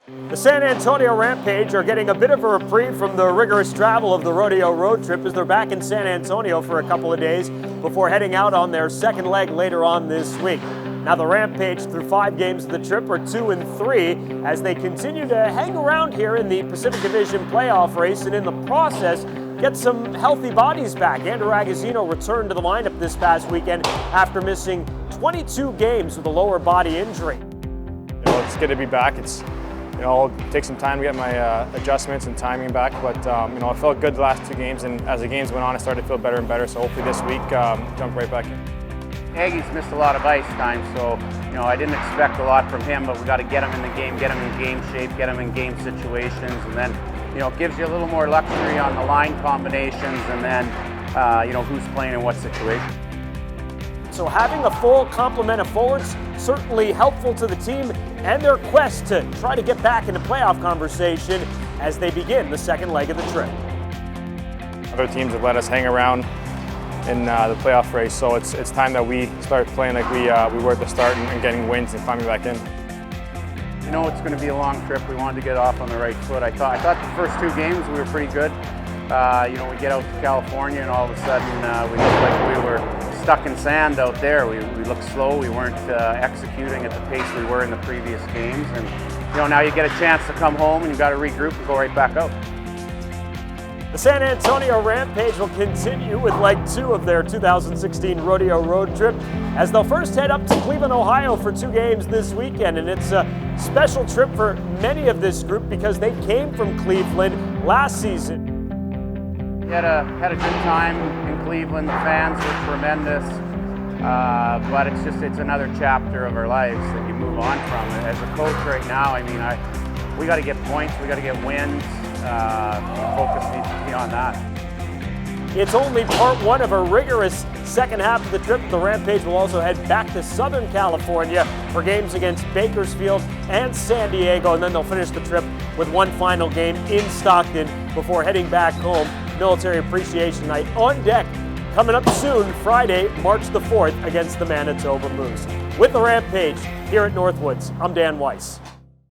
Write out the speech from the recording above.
The San Antonio Rampage are getting a bit of a reprieve from the rigorous travel of the rodeo road trip as they're back in San Antonio for a couple of days before heading out on their second leg later on this week. Now the Rampage, through 5 games of the trip, are 2-3 as they continue to hang around here in the Pacific Division playoff race, and in the process get some healthy bodies back. Andrew Agazzino returned to the lineup this past weekend after missing 22 games with a lower body injury. It's good to be back. It'll take some time to get my adjustments and timing back, but I felt good the last 2 games, and as the games went on, I started to feel better and better. So hopefully this week, jump right back in. Aggie's missed a lot of ice time, so I didn't expect a lot from him, but we got to get him in the game, get him in game shape, get him in game situations, and then it gives you a little more luxury on the line combinations, and then who's playing in what situation. So having a full complement of forwards certainly helpful to the team and their quest to try to get back into playoff conversation as they begin the second leg of the trip. Other teams have let us hang around in the playoff race, so it's time that we start playing like we were at the start and getting wins and climbing back in. It's going to be a long trip. We wanted to get off on the right foot. I thought the first 2 games we were pretty good. We get out to California and all of a sudden we looked like we were stuck in sand out there. We looked slow. We weren't executing at the pace we were in the previous games. And now you get a chance to come home and you've got to regroup and go right back out. The San Antonio Rampage will continue with leg 2 of their 2016 rodeo road trip as they'll first head up to Cleveland, Ohio for 2 games this weekend. And it's a special trip for many of this group because they came from Cleveland last season. We had a good time in Cleveland. The fans were tremendous, but it's another chapter of our lives that you move on from. As a coach right now, we got to get points, we got to get wins. Focus needs to be on that. It's only part 1 of a rigorous second half of the trip. The Rampage will also head back to Southern California for games against Bakersfield and San Diego, and then they'll finish the trip with one final game in Stockton before heading back home. Military Appreciation Night on deck coming up soon, Friday, March the 4th against the Manitoba Moose. With the Rampage here at Northwoods, I'm Dan Weiss.